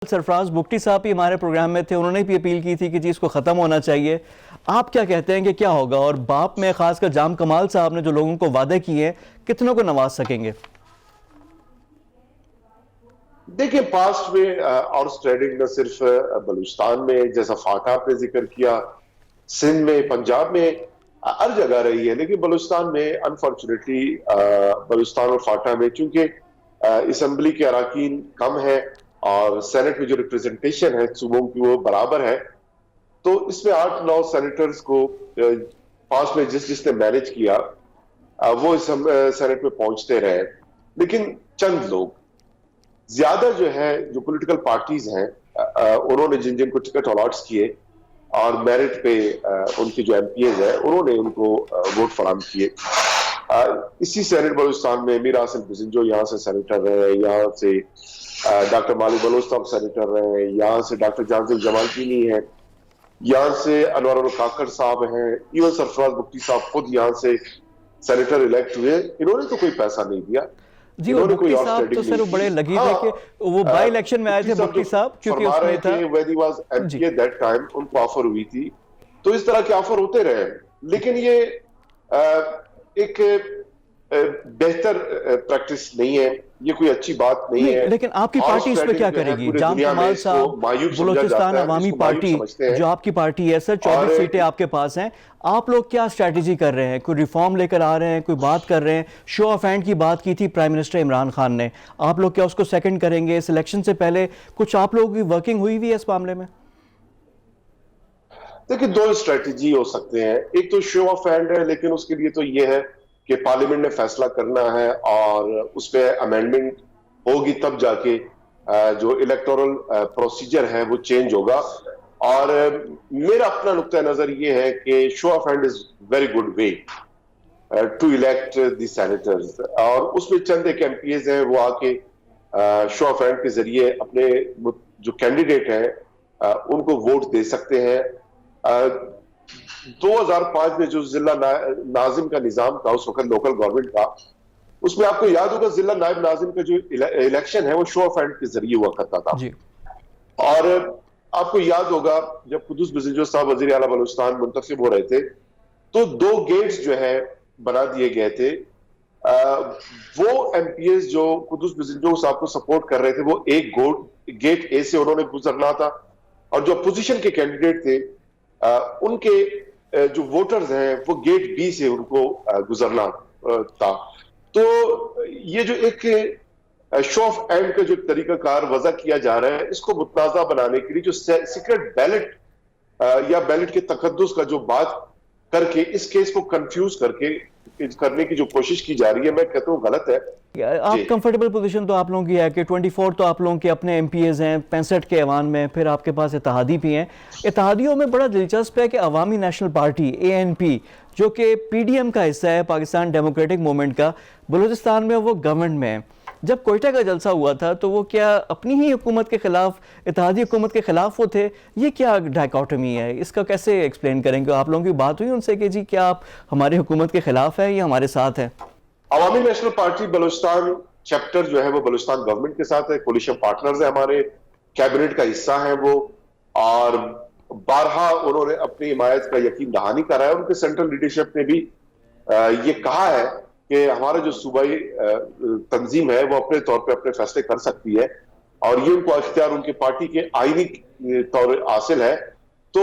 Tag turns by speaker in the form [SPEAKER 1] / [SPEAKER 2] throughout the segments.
[SPEAKER 1] सरफराज बुगटी साहब भी हमारे प्रोग्राम में थे, उन्होंने भी अपील की थी कि जी इसको ख़त्म होना चाहिए। आप क्या कहते हैं कि क्या होगा? और बाप में खासकर जाम कमाल साहब ने जो लोगों को वादे किए हैं, कितनों को नवाज सकेंगे?
[SPEAKER 2] देखिए, पास्ट में हॉर्स ट्रेडिंग न सिर्फ बलूचिस्तान में, जैसा फाटा आपने जिक्र किया, सिंध में, पंजाब में, हर जगह रही है। लेकिन बलूचिस्तान में अनफॉर्चुनेटली बलूचिस्तान और फाटा में चूंकि असम्बली के अराकीन कम है और सेनेट में जो रिप्रेजेंटेशन है सूबों की वो बराबर है, तो इसमें 8-9 सेनेटर्स को पास्ट में जिसने मैनेज किया वो इस सेनेट में पहुंचते रहे। लेकिन चंद लोग ज्यादा जो है, जो पॉलिटिकल पार्टीज हैं, उन्होंने जिन जिनको टिकट अलॉट्स किए और मेरिट पे उनके जो एमपीएज हैं उन्होंने उनको वोट फराहम किए। इसी सेनेट बलूचिस्तान में मीर हासिल बुज़िंजो यहाँ से सेनेटर रहे, यहाँ से डॉक्टर मालिक बलोच सेनेटर रहे, यहाँ से डॉक्टर जानजिल जमालदीनी है, यहाँ से अनवर उल काकर साहब हैं, इवन सरफराज बुगटी साहब खुद यहाँ से सेनेटर इलेक्ट हुए। इन्होंने तो कोई पैसा नहीं दिया
[SPEAKER 1] जी। और बुगटी साहब तो सर बड़े लगी थे कि वो बाई इलेक्शन में आए थे बुगटी साहब, क्योंकि उसमें था
[SPEAKER 2] when he was MP at that time, उनको ऑफर हुई थी। तो इस तरह के ऑफर होते रहे, लेकिन ये एक बेहतर प्रैक्टिस नहीं है, ये कोई अच्छी बात नहीं है।
[SPEAKER 1] लेकिन आपकी पार्टी इस पे क्या करेगी? जाम कमाल साहब, बलूचिस्तान अवामी पार्टी जो आपकी पार्टी है सर, 24 सीटें आपके पास हैं, आप लोग क्या स्ट्रेटजी कर रहे हैं? कोई रिफॉर्म लेकर आ रहे हैं, कोई बात कर रहे हैं? शो ऑफ हैंड की बात की थी प्राइम मिनिस्टर इमरान खान ने, आप लोग क्या उसको सेकंड करेंगे? इस इलेक्शन से पहले कुछ आप लोगों की वर्किंग हुई हुई है इस मामले में?
[SPEAKER 2] देखिए, दो स्ट्रेटजी हो सकते हैं। एक तो शो ऑफ हैंड है, लेकिन उसके लिए तो ये है कि पार्लियामेंट ने फैसला करना है और उस पर अमेंडमेंट होगी, तब जाके जो इलेक्टोरल प्रोसीजर है वो चेंज होगा। और मेरा अपना नुक्ता नजर ये है कि show of hand is very good way to elect the senators, और उसमें चंद एक एमपीएज हैं वो आके शो ऑफ हैंड के जरिए अपने जो कैंडिडेट हैं उनको वोट दे सकते हैं। 2005 में जो जिला नाजिम का निजाम था उस वक्त लोकल गवर्नमेंट का, उसमें आपको याद होगा जिला नायब नाजिम का जो इलेक्शन है वो शो ऑफ हैंड के जरिए हुआ करता था जी। और आपको याद होगा जब कुद्दूस बुज़िंजो साहब वजीर आला बलूचिस्तान मुंतखब हो रहे थे तो 2 गेट्स जो है बना दिए गए थे। वो एमपीएस जो कुद्दूस बुज़िंजो साहब को सपोर्ट कर रहे थे वो एक गेट ए से उन्होंने गुजरना था, और जो अपोजिशन के कैंडिडेट थे उनके जो वोटर्स हैं वो गेट बी से उनको गुजरना था। तो ये जो एक शो ऑफ हैंड का जो तरीकाकार वजह किया जा रहा है, इसको मुतनाज़ा बनाने के लिए जो सीक्रेट बैलेट या बैलेट के तकद्दुस का जो बात करके इस केस को कंफ्यूज करने की जो कोशिश की जा रही है, मैं कहता हूँ गलत है।
[SPEAKER 1] आप कंफर्टेबल पोजीशन तो आप लोगों की है कि 24 तो आप लोगों के अपने एमपीएज हैं, 65 के ऐवान में, फिर आपके पास इत्तेहादी भी हैं। इत्तेहादियों में बड़ा दिलचस्प है कि अवामी नेशनल पार्टी एएनपी जो कि पीडीएम का हिस्सा है, पाकिस्तान डेमोक्रेटिक मूवमेंट का, बलूचिस्तान में वो गवर्नमेंट में है। जब कोयटा का जलसा हुआ था तो वो क्या अपनी ही हुकूमत के खिलाफ, इत्तेहादी हुकूमत के खिलाफ वो थे? ये क्या डायकोटमी है? इसका कैसे एक्सप्लेन करेंगे? आप लोगों की बात हुई उनसे कि जी क्या आप हमारी हुकूमत के खिलाफ है या हमारे साथ है?
[SPEAKER 2] अवामी नेशनल पार्टी बलूचिस्तान चैप्टर जो है वो बलूचिस्तान गवर्नमेंट के साथ है, कोलिशन पार्टनर्स है, हमारे कैबिनेट का हिस्सा है वो, और बारहा उन्होंने अपनी हिमायत का यकीन दहानी करा है। उनके सेंट्रल लीडरशिप ने भी ये कहा है कि हमारा जो सूबाई तंजीम है वो अपने तौर पे अपने फैसले कर सकती है, और ये उनको अख्तियार उनकी पार्टी के आईनी तौर हासिल है, तो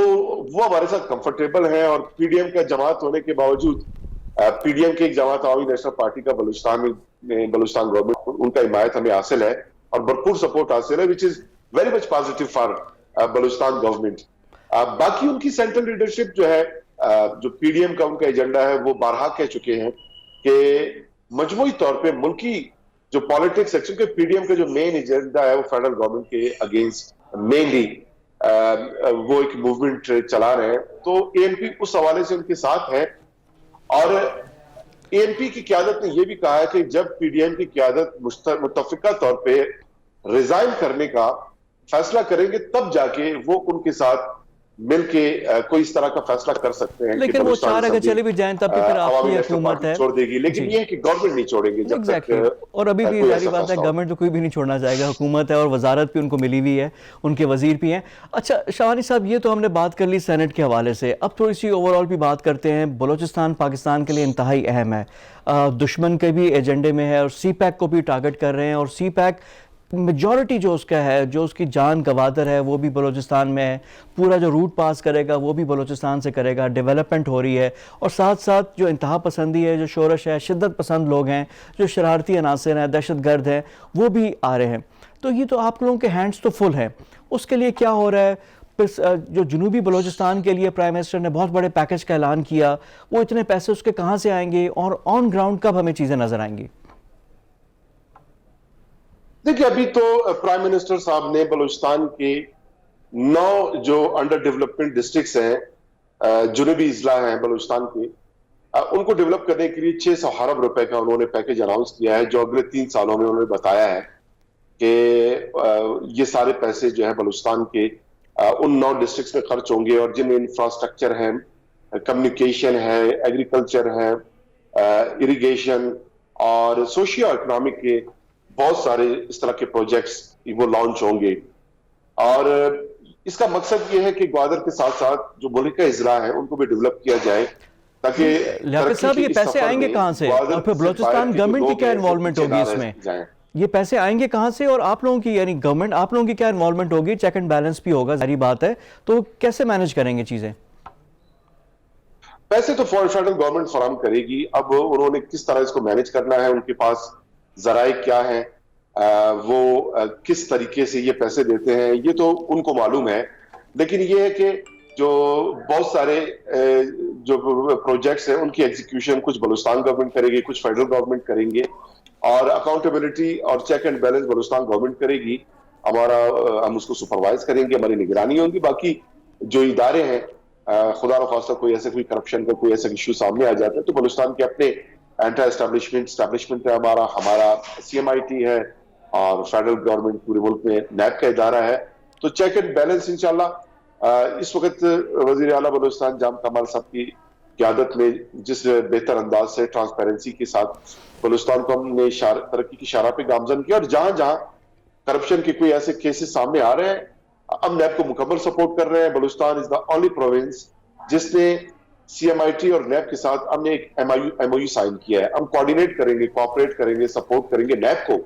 [SPEAKER 2] वो हमारे साथ कंफर्टेबल है। और पीडीएम का जमात होने के बावजूद, पीडीएम की एक जमात अवामी नेशनल पार्टी का बलूचिस्तान बलूचिस्तान गवर्नमेंट, उनका हिमायत हमें हासिल है और भरपूर सपोर्ट हासिल है, which is very much positive for Balochistan government. बाकी उनकी सेंट्रल लीडरशिप जो है, जो पीडीएम का उनका एजेंडा है, वो बारहा कह चुके हैं कि मजमूई तौर पे मुल्की जो पॉलिटिक्स है, क्योंकि पीडीएम का जो मेन एजेंडा है वो फेडरल गवर्नमेंट के अगेंस्ट मेनली वो एक मूवमेंट चला रहे हैं, तो एएनपी उस हवाले से उनके साथ है। और एएनपी की क़यादत ने यह भी कहा है कि जब पीडीएम की क़यादत मुत्तफिका तौर पे रिजाइन करने का फैसला करेंगे तब जाके वो उनके साथ مل کے کوئی اس طرح کا فیصلہ کر سکتے ہیں.
[SPEAKER 1] لیکن وہ چار اگر چلے بھی جائیں تب بھی پھر آپ کی حکومت ہے
[SPEAKER 2] چھوڑ دے گی, لیکن یہ ہے کہ گورنمنٹ نہیں چھوڑیں گے جب تک.
[SPEAKER 1] اور ابھی بھی ظاہری بات ہے گورنمنٹ تو کوئی بھی نہیں چھوڑنا چاہے گا, حکومت ہے اور وزارت بھی ان کو ملی ہوئی ہے, ان کے وزیر بھی ہیں. اچھا شاہوانی صاحب, یہ تو ہم نے بات کر لی سینٹ کے حوالے سے, اب تھوڑی سی اوور آل بھی بات کرتے ہیں. بلوچستان پاکستان کے لیے انتہائی اہم ہے, دشمن کے بھی ایجنڈے میں ہے, اور سی پیک کو بھی ٹارگٹ کر رہے ہیں, اور سی پیک میجورٹی جو اس کا ہے, جو اس کی جان گوادر ہے, وہ بھی بلوچستان میں ہے. پورا جو روٹ پاس کرے گا وہ بھی بلوچستان سے کرے گا. ڈیولپمنٹ ہو رہی ہے, اور ساتھ ساتھ جو انتہا پسندی ہے, جو شورش ہے, شدت پسند لوگ ہیں, جو شرارتی عناصر ہیں, دہشت گرد ہیں, وہ بھی آ رہے ہیں. تو یہ تو آپ لوگوں کے ہینڈز تو فل ہیں. اس کے لیے کیا ہو رہا ہے؟ جو جنوبی بلوچستان کے لیے پرائم منسٹر نے بہت بڑے پیکج کا اعلان کیا, وہ اتنے پیسے اس کے کہاں سے آئیں گے, اور آن گراؤنڈ کب ہمیں چیزیں نظر آئیں گی؟
[SPEAKER 2] دیکھیں, ابھی تو پرائم منسٹر صاحب نے بلوچستان کے 9 جو انڈر ڈیولپمنٹ ڈسٹرکٹس ہیں, جنوبی اضلاع ہیں بلوچستان کے, ان کو ڈیولپ کرنے کے لیے 600 ارب روپے کا انہوں نے پیکج اناؤنس کیا ہے, جو اگلے 3 سالوں میں انہوں نے بتایا ہے کہ یہ سارے پیسے جو ہے بلوچستان کے ان 9 ڈسٹرکٹس میں خرچ ہوں گے, اور جن میں انفراسٹرکچر ہے, کمیونیکیشن ہے, ایگریکلچر ہے, اریگیشن اور سوشیو اکنامک کے بہت سارے اس طرح کے پروجیکٹس وہ لانچ ہوں گے. اور اس کا مقصد یہ ہے کہ گوادر کے ساتھ ساتھ جو ملک کا اضلاع ہے ان کو بھی ڈیولپ کیا جائے, تاکہ
[SPEAKER 1] لیاقت صاحب یہ پیسے آئیں گے کہاں سے, اور پھر بلوچستان گورنمنٹ کی کیا انوالومنٹ ہوگی اس میں؟ یہ پیسے آئیں گے کہاں سے, اور آپ لوگوں کی یعنی گورنمنٹ آپ لوگوں کی کیا انوالومنٹ ہوگی؟ چیک اینڈ بیلنس بھی ہوگا ظاہری بات ہے, تو کیسے مینج کریں گے چیزیں؟
[SPEAKER 2] پیسے تو فیڈرل گورنمنٹ فراہم کرے گی. اب انہوں نے کس طرح اس کو مینج کرنا ہے, ان کے پاس ذرائع کیا ہیں, وہ کس طریقے سے یہ پیسے دیتے ہیں, یہ تو ان کو معلوم ہے. لیکن یہ ہے کہ جو بہت سارے جو پروجیکٹس ہیں ان کی ایگزیکیوشن کچھ بلوچستان گورنمنٹ کرے گی, کچھ فیڈرل گورنمنٹ کریں گے, اور اکاؤنٹیبلٹی اور check and balance Balochistan government کرے گی. ہم اس کو سپروائز کریں گے, ہماری نگرانی ہوگی. باقی جو ادارے ہیں, خدا نخواستہ کوئی کرپشن کا کوئی ایسا ایشو سامنے آ جاتا ہے تو بلوچستان کے اپنے اینٹا اسٹیبلشمنٹ ہے, ہمارا CMIT ہے, اور فیڈرل گورنمنٹ پورے ملک میں نیب کا ادارہ ہے. تو چیک اینڈ بیلنس انشاءاللہ اس وقت وزیر اعلیٰ بلوچستان جام کمال صاحب کی قیادت میں جس بہتر انداز سے ٹرانسپیرنسی کے ساتھ بلوچستان کو ہم نے ترقی کی شارہ پہ گامزن کیا, اور جہاں جہاں کرپشن کے کوئی ایسے کیسز سامنے آ رہے ہیں ہم نیب کو مکمل سپورٹ کر رہے ہیں. بلوچستان از دا اونلی پروونس جس نے CMIT اور نیب کے ساتھ ہم نے ایک MOU سائن کیا ہے. ہم کوآرڈینیٹ کریں گے, کوآپریٹ کریں گے, سپورٹ کریں گے نیب کو.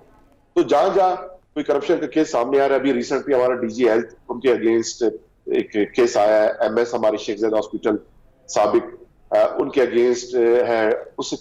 [SPEAKER 2] تو جہاں جہاں کوئی کرپشن کا کیس سامنے آ رہا ہے, ابھی ریسنٹلی ہمارا DG ہیلتھ ان کے اگینسٹ ایک کیس آیا ہے, MS ہمارے شیخ زیدہ ہاسپٹل سابق ان کے اگینسٹ ہے. اس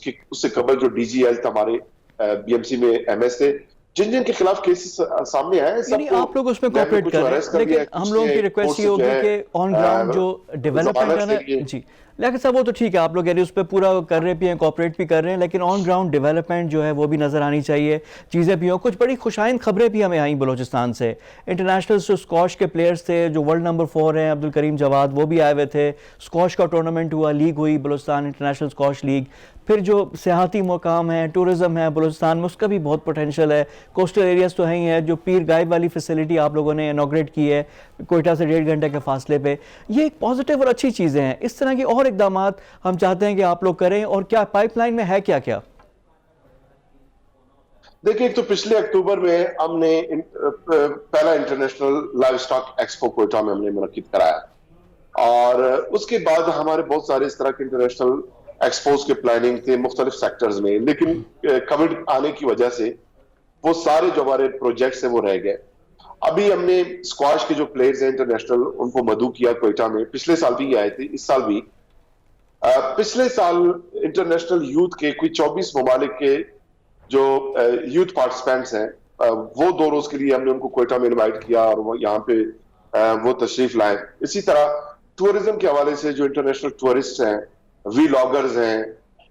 [SPEAKER 2] سے قبل جو DG ہیلتھ ہمارے BMC میں MS تھے, جن کے خلاف کیسز سامنے آئے ہیں,
[SPEAKER 1] یعنی آپ لوگ اس میں کوآپریٹ کر رہے ہیں. لیکن ہم لوگوں کی ریکویسٹ یہ ہوگی کہ آن گراؤنڈ جو ڈیولپمنٹ ہے, جی لیکن صاحب وہ تو ٹھیک ہے, آپ لوگ یعنی اس پہ پورا کر رہے بھی ہیں, کوآپریٹ بھی کر رہے ہیں, لیکن آن گراؤنڈ ڈیولپمنٹ جو ہے وہ بھی نظر آنی چاہیے, چیزیں بھی ہوں. کچھ بڑی خوشائند خبریں بھی ہمیں آئیں بلوچستان سے. انٹرنیشنل جو اسکواش کے پلیئرز تھے, جو ورلڈ نمبر 4 ہیں, عبدالکریم جواد, وہ بھی آئے ہوئے تھے. اسکواش کا ٹورنامنٹ ہوا, لیگ ہوئی, بلوچستان انٹرنیشنل اسکواش لیگ. پھر جو سیاحتی مقام ہے, ٹورزم ہے بلوچستان میں, اس کا بھی بہت پوٹینشل ہے. کوسٹل ایریاز تو ہیں ہی ہیں. جو پیر گائب والی فیسلٹی آپ لوگوں نے انوگریٹ کی ہے کوئٹہ سے 1.5 گھنٹے کے فاصلے پہ, یہ ایک پازیٹیو اور اچھی چیزیں ہیں. اس طرح کی اور اقدامات ہم چاہتے ہیں کہ آپ لوگ کریں, اور کیا پائپ لائن میں ہے کیا کیا؟
[SPEAKER 2] دیکھیں, ایک تو پچھلے اکتوبر میں ہم نے پہلا international life stock expo Quetta میں ہم نے منعقد کرایا, اور اس کے بعد ہمارے بہت سارے اس طرح کے انٹرنیشنل ایکسپوز کے پلاننگ تھے مختلف سیکٹرز میں. لیکن کووڈ آنے کی وجہ سے وہ سارے جو ہمارے پروجیکٹس ہیں وہ رہ گئے. ابھی ہم نے اسکواش کے جو پلیئرز ہیں انٹرنیشنل, ان کو مدعو کیا کوئٹہ میں. پچھلے سال بھی آئے تھے, اس سال بھی. پچھلے سال انٹرنیشنل یوتھ کے کوئی 24 ممالک کے جو یوتھ پارٹیسپینٹس ہیں, وہ 2 روز کے لیے ہم نے ان کو کوئٹہ میں انوائٹ کیا, اور وہ یہاں پہ وہ تشریف لائے. اسی طرح ٹورزم کے حوالے سے جو انٹرنیشنل ٹورسٹ ہیں, ولاگرز ہیں,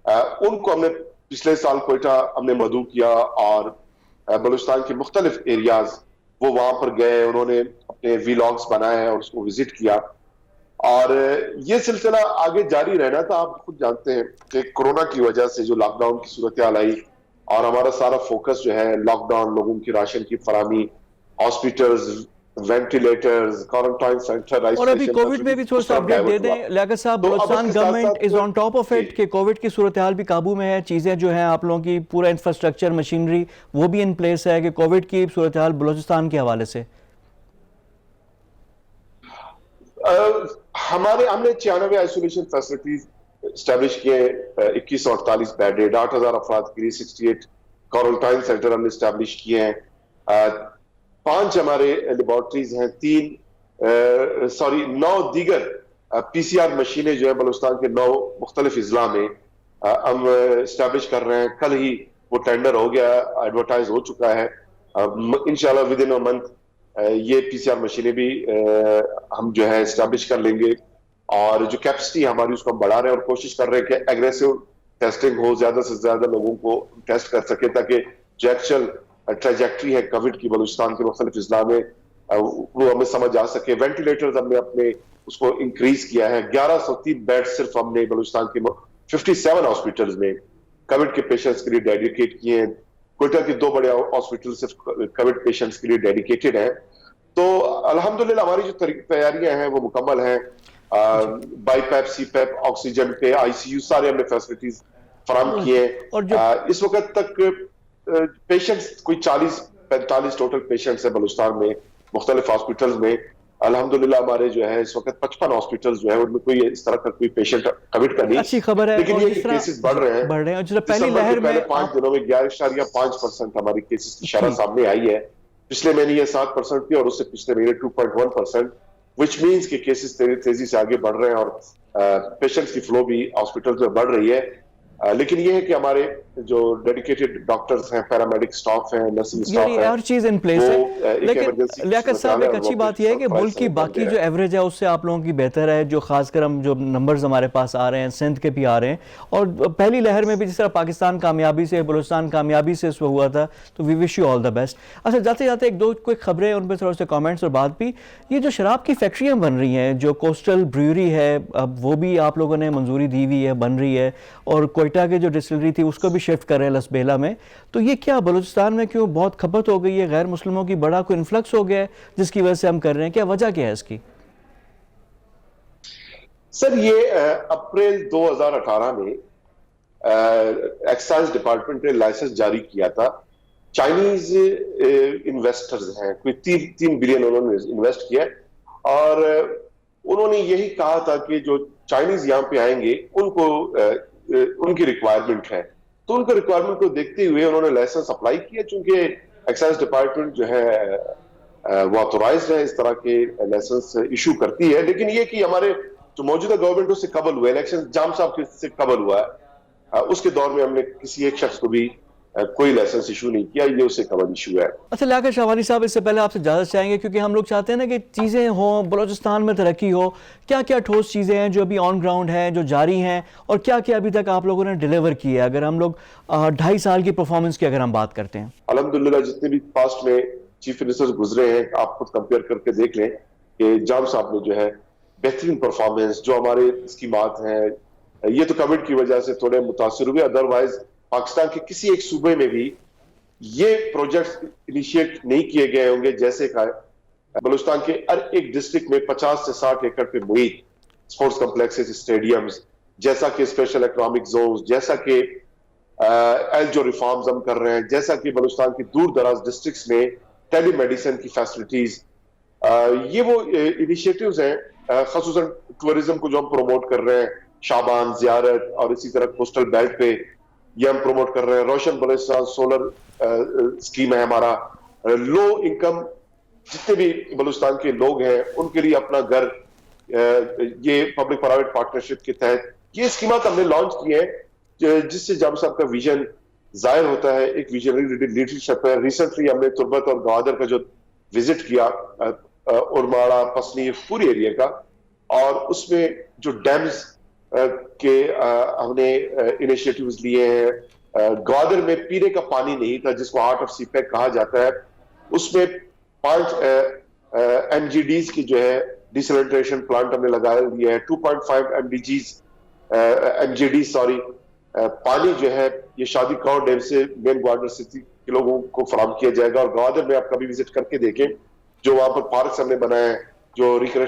[SPEAKER 2] ان کو ہم نے پچھلے سال کوئٹہ ہم نے مدعو کیا, اور بلوچستان کے مختلف ایریاز وہ وہاں پر گئے, انہوں نے اپنے ولاگز بنائے ہیں اور اس کو وزٹ کیا. اور یہ سلسلہ آگے جاری رہنا تھا. آپ خود جانتے ہیں کہ کورونا کی وجہ سے جو لاک ڈاؤن کی صورتحال آئی, اور ہمارا سارا فوکس جو ہے لاک ڈاؤن, لوگوں کی راشن کی فراہمی, ہاسپٹلز, वेंटिलेटर्स, क्वारंटाइन सेंटर,
[SPEAKER 1] और अभी
[SPEAKER 2] आइसोलेशन
[SPEAKER 1] कोविड में भी थोड़ा सा अपडेट दे दें लियाकत साहब,
[SPEAKER 2] तो अब
[SPEAKER 1] बलूचिस्तान
[SPEAKER 2] इसके साथ
[SPEAKER 1] government is on top of it
[SPEAKER 2] जी,
[SPEAKER 1] कि कोविड की सूरत हाल भी काबू में है, चीज़ें जो हैं आप लोगों की पूरा इंफ्रास्ट्रक्चर मशीनरी वो भी इन प्लेस है कि कोविड की सूरत हाल बलूचिस्तान के हवाले से?
[SPEAKER 2] हमने 96 आइसोलेशन फैसिलिटीज स्टैब्लिश किए, 2148 बेडेड, 8000 अफराद के लिए 68 क्वारंटाइन सेंटर हमने स्टैब्लिश किए हैं, 5 हमारे लेबॉर्ट्रीज हैं, 9 दीगर पीसीआर मशीनें जो है बलूचिस्तान के 9 मुख्तलिफ अजला में हम स्टैब्लिश कर रहे हैं। कल ही वो टेंडर हो गया, एडवर्टाइज हो चुका है, इंशाल्लाह विद इन अ मंथ ये पीसीआर मशीनें भी हम जो है स्टैब्लिश कर लेंगे, और जो कैपेसिटी हमारी उसको हम बढ़ा रहे हैं और कोशिश कर रहे हैं कि एग्रेसिव टेस्टिंग हो, ज्यादा से ज्यादा लोगों को टेस्ट कर सके, ताकि जो एक्चुअल ट्रेजेक्ट्री है कोविड की बलूचिस्तान के मुख्तलिफ अजला में वो हमें समझ आ सके। वेंटिलेटर्स हमने अपने उसको इंक्रीज किया है, 1103 बेड सिर्फ हमने बलूचिस्तान के 57 हॉस्पिटल्स में कोविड के पेशेंट्स के लिए डेडिकेट किए हैं। क्वेटा के 2 बड़े हॉस्पिटल सिर्फ कोविड पेशेंट्स के लिए डेडिकेटेड हैं। तो अल्हम्दुलिल्लाह हमारी जो तैयारियां हैं वो मुकम्मल हैं। बाईपैप, सीपैप, ऑक्सीजन पे आईसीयू सारे हमने फैसिलिटीज फराहम किए हैं।
[SPEAKER 1] और जो
[SPEAKER 2] इस वक्त तक पेशेंट्स कोई 40-45 टोटल पेशेंट्स हैं बलूचिस्तान में मुख्तलिफ हॉस्पिटल्स में। अल्हम्दुलिल्लाह हमारे जो है इस वक्त 55 हॉस्पिटल्स जो है उनमें कोई इस तरह का कोई पेशेंट कोविड का नहीं,
[SPEAKER 1] अच्छी खबर है,
[SPEAKER 2] लेकिन
[SPEAKER 1] और
[SPEAKER 2] ये
[SPEAKER 1] जिस तरह
[SPEAKER 2] केसेस बढ़ रहे हैं।
[SPEAKER 1] और जिस पहली लहर में
[SPEAKER 2] 5 दिनों में 11.5% हमारी केसेस की शरह सामने आई है। पिछले महीने ये 7% थी और उससे पिछले महीने 2.1%, विच मीन्स कि केसेस तेजी से आगे बढ़ रहे हैं और पेशेंट्स की फ्लो भी हॉस्पिटल में बढ़ रही है। लेकिन ये है कि हमारे जो डेडिकेटेड डॉक्टर्स हैं, पैरामेडिक स्टाफ हैं, नर्सिंग स्टाफ है,
[SPEAKER 1] हर चीज इन प्लेस है। लेकिन लियाकत साहब एक अच्छी बात यह है कि मुल्क की बाकी जो एवरेज है उससे आप लोगों की बेहतर है, जो खासकर हम जो नंबर्स हमारे पास आ रहे हैं सिंध के भी आ रहे हैं, और पहली लहर में भी जिस तरह पाकिस्तान कामयाबी से, बलूचिस्तान कामयाबी से इसमें हुआ था, तो we wish you all the best. अच्छा, जाते जाते एक दो कोई खबरें उन पर थोड़े से कॉमेंट्स और बात भी, ये जो शराब की फैक्ट्रियाँ बन रही हैं, जो कोस्टल ब्रूअरी है, अब वो भी आप लोगों ने मंजूरी दी हुई है, बन रही है, और कोयटा के जो डिस्टिलरी थी उसको भी शिफ्ट कर रहे हैं लसबेला में, तो ये क्या बलूचिस्तान में क्यों बहुत खपत हो गई है, गैर मुस्लिमों की बड़ा कोई इन्फ्लक्स हो गया है जिसकी वजह से हम कर रहे हैं, क्या वजह क्या है इसकी?
[SPEAKER 2] सर ये अप्रैल 2018 में एक्साइज डिपार्टमेंट ने लाइसेंस जारी किया था। चाइनीज इन्वेस्टर्स हैं, कोई 3 बिलियन उन्होंने इन्वेस्ट किया, और उन्होंने यही कहा था कि जो चाइनीज यहाँ पे आएंगे उनको उनकी रिक्वायरमेंट है, तो उनके रिक्वायरमेंट को देखते हुए उन्होंने लाइसेंस अप्लाई किया। चूंकि एक्साइज डिपार्टमेंट जो है वो ऑथोराइज्ड है, इस तरह के लाइसेंस इशू करती है। लेकिन ये कि हमारे जो मौजूदा गवर्नमेंट उससे कबल हुआ, इलेक्शन जाम साहब से कबल हुआ है, उसके दौर में हमने किसी एक शख्स को भी कोई लाइसेंस इशू नहीं किया, ये उससे कबल इशू है।
[SPEAKER 1] अच्छा लियाकत शाहवानी साहब, इससे पहले आपसे इजाज़त चाहेंगे, क्योंकि हम लोग चाहते हैं ना कि चीज़ें हों, बलूचिस्तान में तरक्की हो, क्या क्या ठोस चीज़ें हैं जो अभी ऑन ग्राउंड हैं, जो जारी हैं, और क्या क्या अभी तक आप लोगों ने डिलीवर किया है, अगर हम लोग 2.5 साल की परफॉर्मेंस की अगर हम बात करते हैं?
[SPEAKER 2] अल्हम्दुलिल्लाह जितने भी पास्ट में चीफ मिनिस्टर्स गुजरे हैं, आप खुद कंपेयर करके देख लें कि जाम साहब ने जो है बेहतरीन परफॉर्मेंस, जो हमारे स्कीमात हैं, ये तो कोविड की वजह से थोड़े मुतासिर हुए, अदरवाइज पाकिस्तान के किसी एक सूबे में भी ये प्रोजेक्ट इनिशिएट नहीं किए गए होंगे जैसे का बलूचिस्तान के हर एक डिस्ट्रिक्ट में 50 से 60 एकड़ पे मुहित स्पोर्ट्स कॉम्प्लेक्सेस, स्टेडियम्स, जैसा कि स्पेशल इकोनॉमिक जोन, जैसा कि जो रिफॉर्म्स हम कर रहे हैं, जैसा कि बलूचिस्तान की दूर दराज डिस्ट्रिक्ट्स में टेली मेडिसिन की फैसिलिटीज, ये वो इनिशिएटिव्स हैं। खसूसन टूरिज्म को जो हम प्रमोट कर रहे हैं, शाबान, जियारत, और इसी तरह कोस्टल बेल्ट पे ये हम प्रमोट कर रहे हैं। रोशन बलूचिस्तान सोलर स्कीम है हमारा। लो इनकम जितने भी बलूचिस्तान के लोग हैं उनके लिए अपना घर, ये पब्लिक प्राइवेट पार्टनरशिप के तहत ये स्कीमात हमने लॉन्च किए हैं, जिससे जाम साहब का विजन जाहिर होता है, एक विजनरी लीडरशिप है। रिसेंटली हमने तुर्बत और गवादर का जो विजिट किया, उरमाड़ा, पसनी, पूरी एरिया का, और उसमें जो डैम्स के हमने इनिशिएटिव्स लिए हैं। ग्वादर में पीने का पानी नहीं था, जिसको हार्ट ऑफ सीपैक कहा जाता है, उसमें 5 MGDs की जो है डिसैलिनेशन प्लांट हमने लगा दिया है। 2.5 MGD पानी जो है ये शादी कौर डैम से मेन ग्वादर सिटी के लोगों को फराहम किया जाएगा। और ग्वादर में आप कभी विजिट करके देखें جو وہاں پر پارکس ہم نے بنائے ہیں, جو ریکریشن